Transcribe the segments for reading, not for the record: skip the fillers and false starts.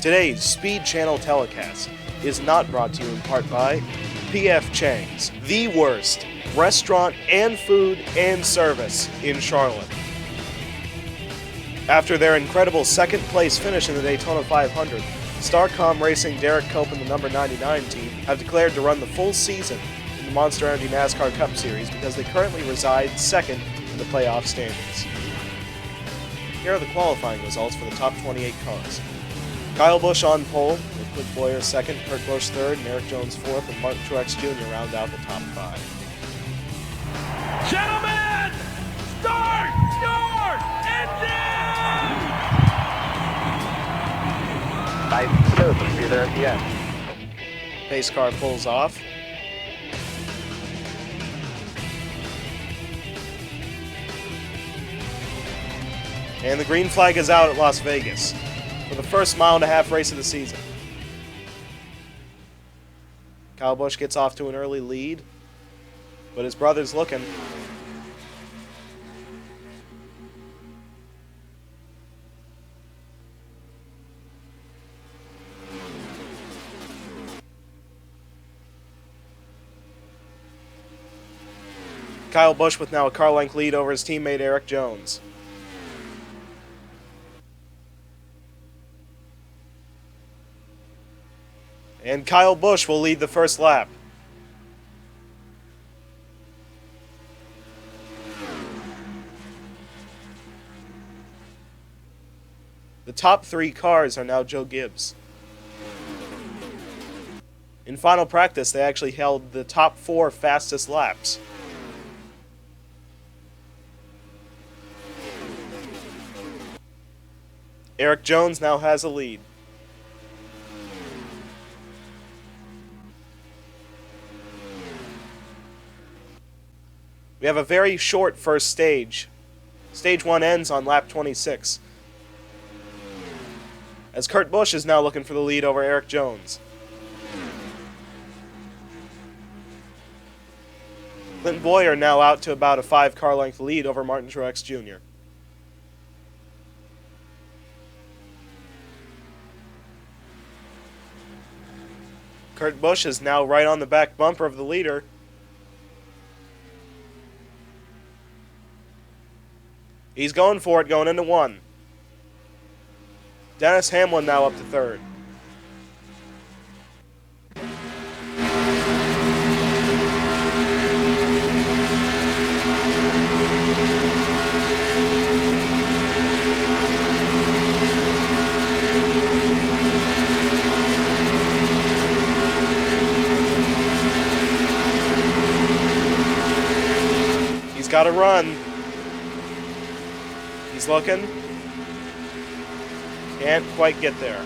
Today's Speed Channel telecast is not brought to you in part by P.F. Chang's, the worst restaurant and food and service in Charlotte. After their incredible second place finish in the Daytona 500, Starcom Racing Derek Cope and the number 99 team have declared to run the full season in the Monster Energy NASCAR Cup Series because they currently reside second in the playoff standings. Here are the qualifying results for the top 28 cars. Kyle Busch on pole, with Clint Bowyer second, Kurt Busch third, and Eric Jones fourth, and Martin Truex Jr. round out the top five. Gentlemen, start your engine! 5-2, be there at the end. Pace car pulls off. And the green flag is out at Las Vegas for the first mile-and-a-half race of the season. Kyle Busch gets off to an early lead, but his brother's looking. Kyle Busch with now a car-length lead over his teammate Eric Jones. And Kyle Busch will lead the first lap. The top three cars are now Joe Gibbs. In final practice, they actually held the top four fastest laps. Eric Jones now has a lead. We have a very short first stage. Stage 1 ends on lap 26. As Kurt Busch is now looking for the lead over Eric Jones. Clint Bowyer now out to about a 5-car length lead over Martin Truex Jr. Kurt Busch is now right on the back bumper of the leader. He's going for it, going into one. Dennis Hamlin now up to third. He's got to run. He's looking. Can't quite get there.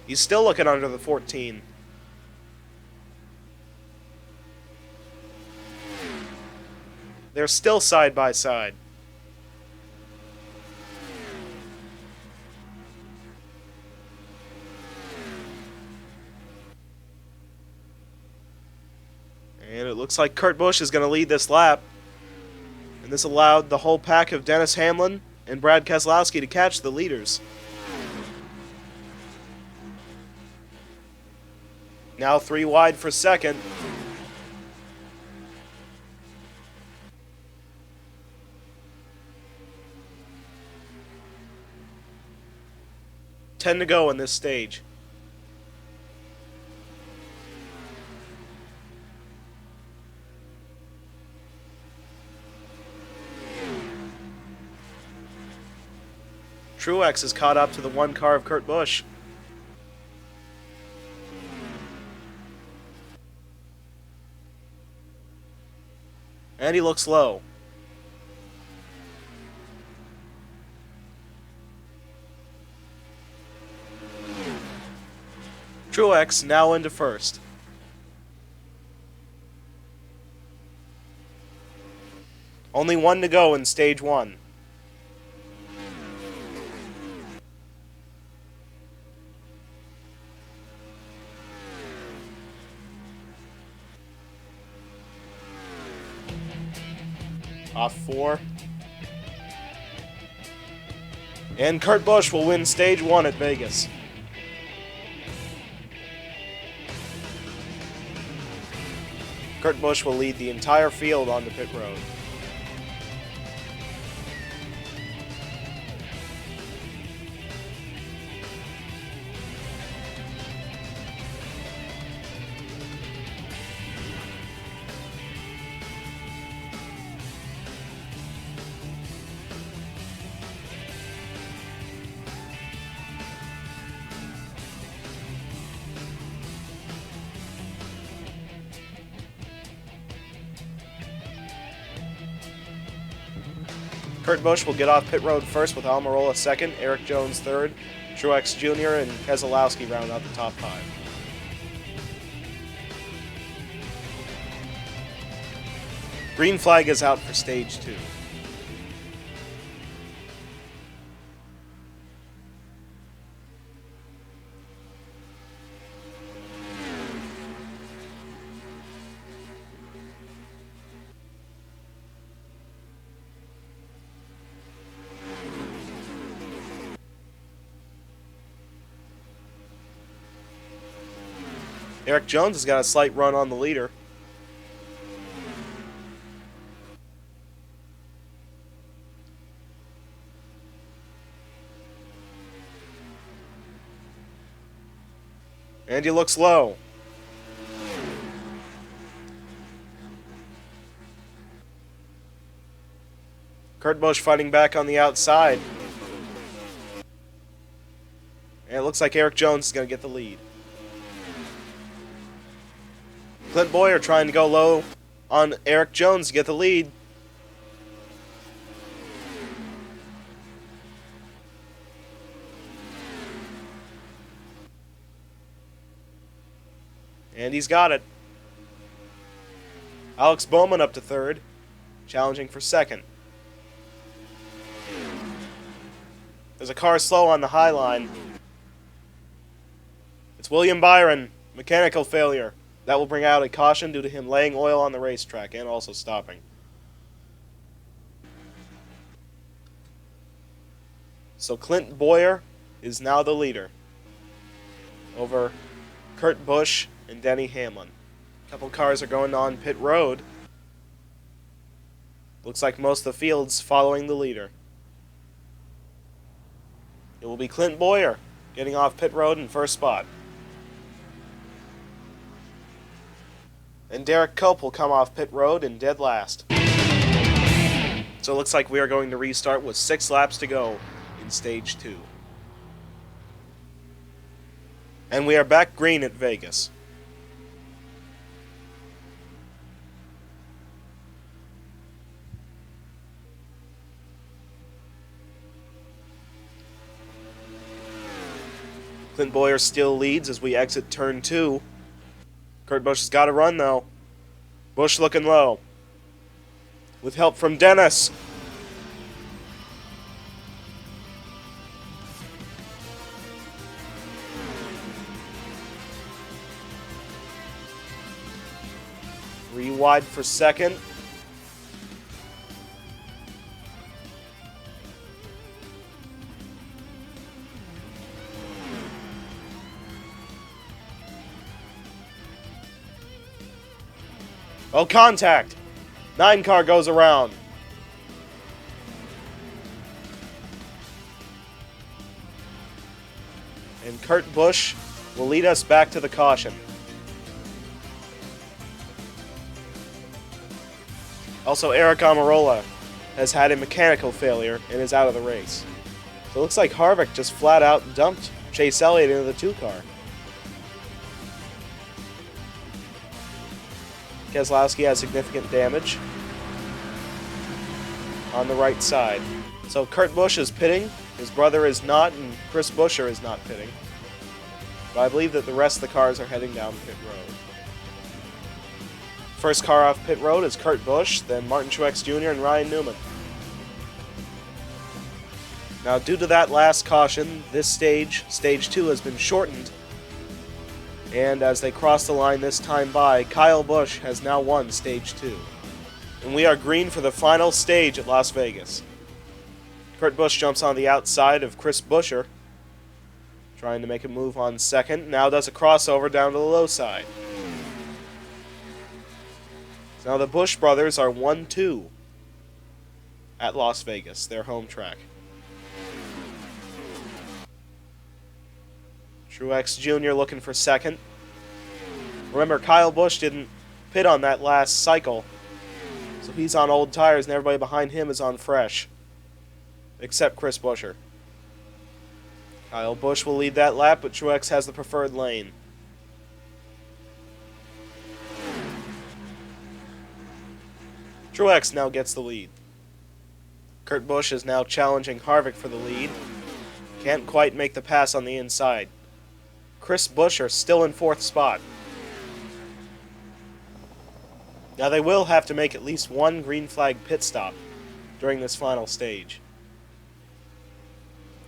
He's still looking under the 14. They're still side by side. And it looks like Kurt Busch is going to lead this lap. And this allowed the whole pack of Dennis Hamlin and Brad Keselowski to catch the leaders. Now 3 wide for second. Ten to go in this stage. Truex is caught up to the 1 car of Kurt Busch. And he looks low. Truex now into first. Only 1 to go in stage 1. Off 4. And Kurt Busch will win Stage 1 at Vegas. Kurt Busch will lead the entire field onto pit road. Kurt Busch will get off pit road first with Almirola second, Eric Jones third, Truex Jr. and Keselowski round out the top five. Green flag is out for Stage 2. Eric Jones has got a slight run on the leader. And he looks low. Kurt Busch fighting back on the outside. And it looks like Eric Jones is going to get the lead. Clint Bowyer trying to go low on Eric Jones to get the lead. And he's got it. Alex Bowman up to third, challenging for second. There's a car slow on the high line. It's William Byron, mechanical failure. That will bring out a caution due to him laying oil on the racetrack and also stopping. So Clint Bowyer is now the leader over Kurt Busch and Denny Hamlin. A couple cars are going on pit road. Looks like most of the field's following the leader. It will be Clint Bowyer getting off pit road in first spot. And Derek Cope will come off pit road in dead last. So it looks like we are going to restart with 6 laps to go in Stage 2. And we are back green at Vegas. Clint Bowyer still leads as we exit turn 2. Kurt Busch has got to run, though. Busch looking low. With help from Dennis. Wide for second. Oh, contact! 9 car goes around. And Kurt Busch will lead us back to the caution. Also, Eric Almirola has had a mechanical failure and is out of the race. So it looks like Harvick just flat out dumped Chase Elliott into the 2 car. Keselowski has significant damage on the right side. So Kurt Busch is pitting, his brother is not, and Chris Buescher is not pitting. But I believe that the rest of the cars are heading down pit road. First car off pit road is Kurt Busch, then Martin Truex Jr. and Ryan Newman. Now, due to that last caution, this stage, Stage 2, has been shortened. And as they cross the line this time by, Kyle Busch has now won Stage 2. And we are green for the final stage at Las Vegas. Kurt Busch jumps on the outside of Chris Buescher, trying to make a move on second. Now does a crossover down to the low side. So now the Busch brothers are 1-2 at Las Vegas, their home track. Truex Jr. looking for second. Remember, Kyle Busch didn't pit on that last cycle, so he's on old tires and everybody behind him is on fresh, except Chris Buescher. Kyle Busch will lead that lap, but Truex has the preferred lane. Truex now gets the lead. Kurt Busch is now challenging Harvick for the lead. Can't quite make the pass on the inside. Chris Buescher still in 4th spot. Now they will have to make at least one green flag pit stop during this final stage.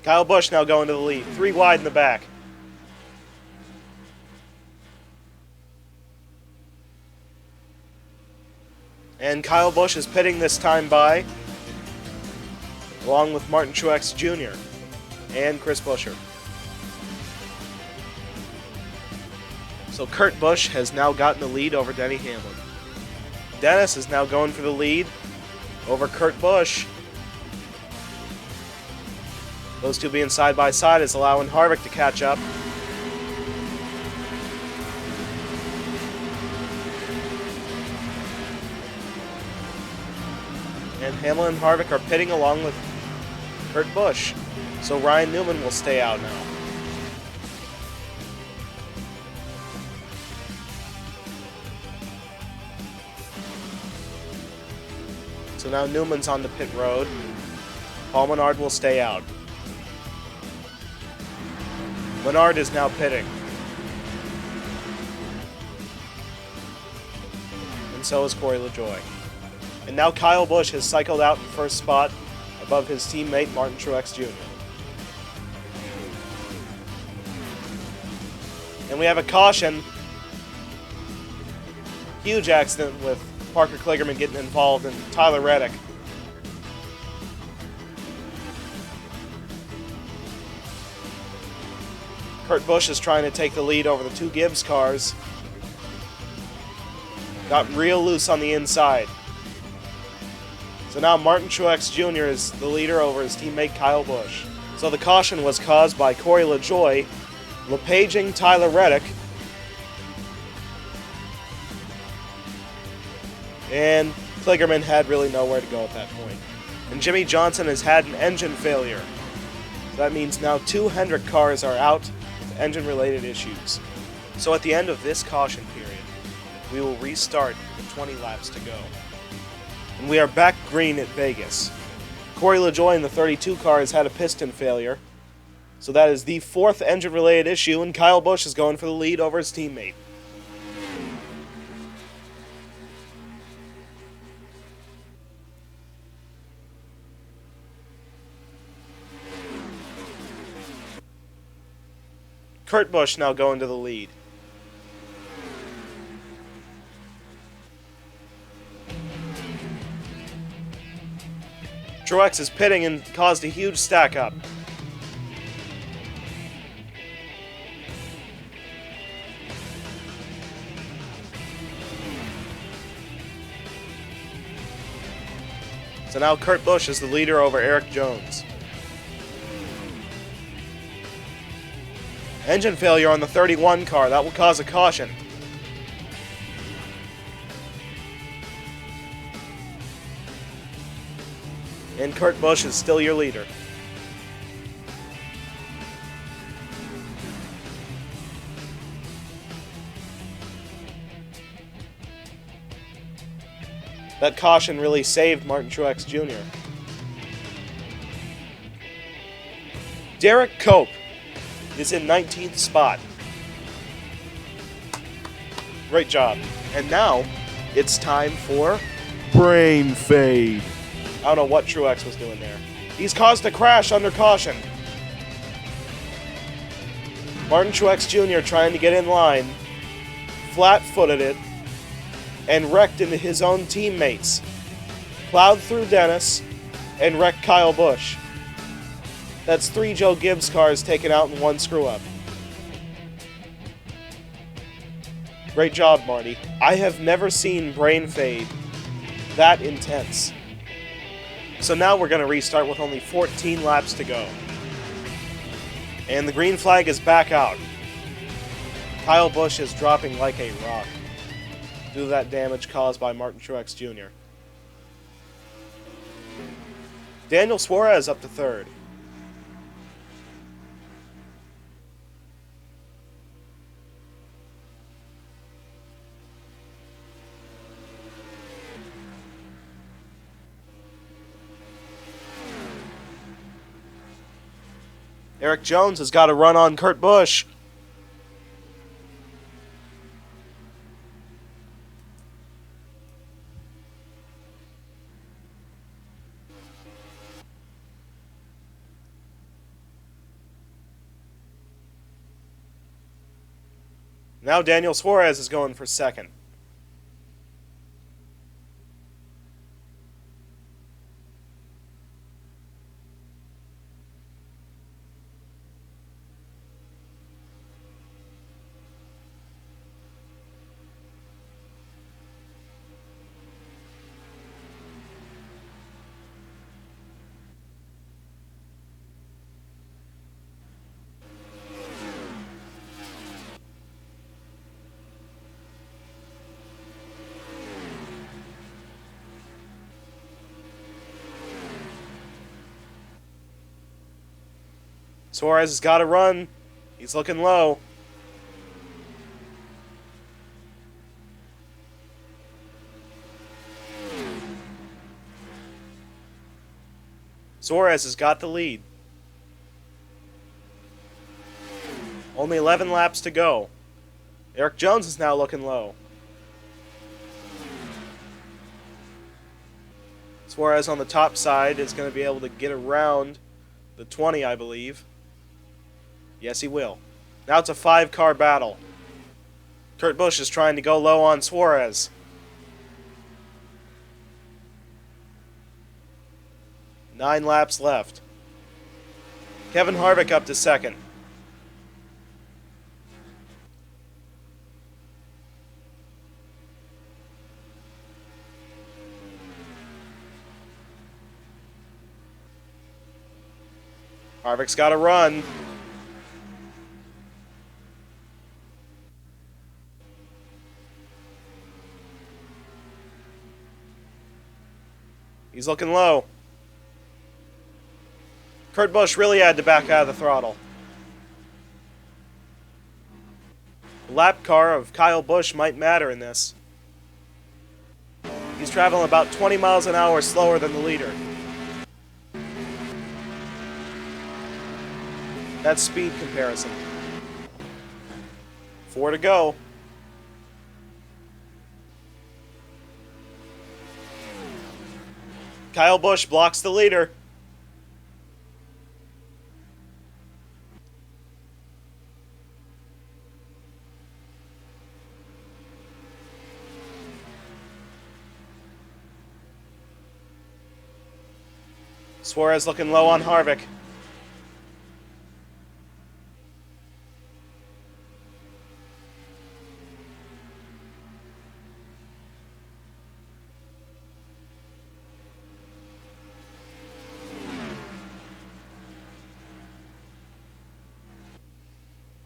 Kyle Busch now going to the lead. 3 wide in the back. And Kyle Busch is pitting this time by, along with Martin Truex Jr. and Chris Buescher. So Kurt Busch has now gotten the lead over Denny Hamlin. Dennis is now going for the lead over Kurt Busch. Those two being side by side is allowing Harvick to catch up. And Hamlin and Harvick are pitting along with Kurt Busch. So Ryan Newman will stay out now. So now Newman's on the pit road. Paul Menard will stay out. Menard is now pitting. And so is Corey LaJoie. And now Kyle Busch has cycled out in 1st spot above his teammate Martin Truex Jr. And we have a caution. Huge accident with Parker Kligerman getting involved and Tyler Reddick. Kurt Busch is trying to take the lead over the 2 Gibbs cars. Got real loose on the inside. So now Martin Truex Jr. is the leader over his teammate Kyle Busch. So the caution was caused by Corey LaJoie LePaging Tyler Reddick. And Kligerman had really nowhere to go at that point. And Jimmy Johnson has had an engine failure. So that means now 2 Hendrick cars are out with engine-related issues. So at the end of this caution period, we will restart with 20 laps to go. And we are back green at Vegas. Corey LaJoie in the 32 car has had a piston failure. So that is the 4th engine-related issue, and Kyle Busch is going for the lead over his teammate. Kurt Busch now going to the lead. Truex is pitting and caused a huge stack up. So now Kurt Busch is the leader over Eric Jones. Engine failure on the 31 car. That will cause a caution. And Kurt Busch is still your leader. That caution really saved Martin Truex Jr. Derek Cope is in 19th spot. Great job. And now, it's time for Brain Fade. I don't know what Truex was doing there. He's caused a crash under caution. Martin Truex Jr. trying to get in line, flat-footed it, and wrecked into his own teammates. Plowed through Dennis, and wrecked Kyle Busch. That's 3 Joe Gibbs cars taken out in one screw-up. Great job, Marty. I have never seen brain fade that intense. So now we're going to restart with only 14 laps to go. And the green flag is back out. Kyle Busch is dropping like a rock due to that damage caused by Martin Truex Jr. Daniel Suarez up to third. Eric Jones has got a run on Kurt Busch. Now Daniel Suarez is going for second. Suarez has got to run. He's looking low. Suarez has got the lead. Only 11 laps to go. Eric Jones is now looking low. Suarez on the top side is going to be able to get around the 20, I believe. Yes, he will. Now it's a 5-car battle. Kurt Busch is trying to go low on Suarez. Nine laps left. Kevin Harvick up to second. Harvick's got to run. He's looking low. Kurt Busch really had to back out of the throttle. The lap car of Kyle Busch might matter in this. He's traveling about 20 miles an hour slower than the leader. That's speed comparison. 4 to go. Kyle Busch blocks the leader. Suarez looking low on Harvick.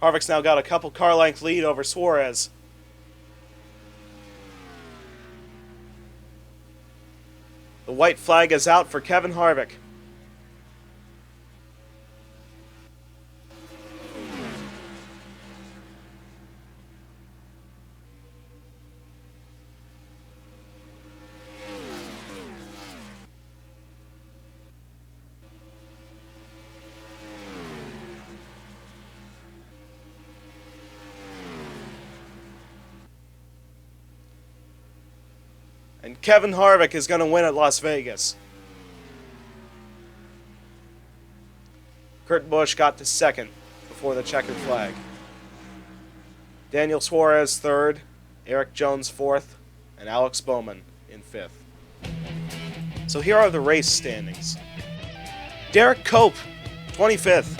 Harvick's now got a couple car length lead over Suarez. The white flag is out for Kevin Harvick. And Kevin Harvick is going to win at Las Vegas. Kurt Busch got to second before the checkered flag. Daniel Suarez third, Eric Jones fourth, and Alex Bowman in fifth. So here are the race standings. Derek Cope, 25th.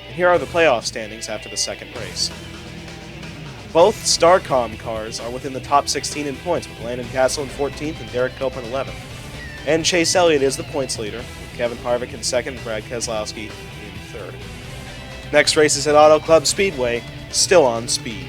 And here are the playoff standings after the second race. Both Starcom cars are within the top 16 in points, with Landon Castle in 14th and Derek Cope in 11th. And Chase Elliott is the points leader, with Kevin Harvick in 2nd and Brad Keselowski in 3rd. Next race is at Auto Club Speedway, still on speed.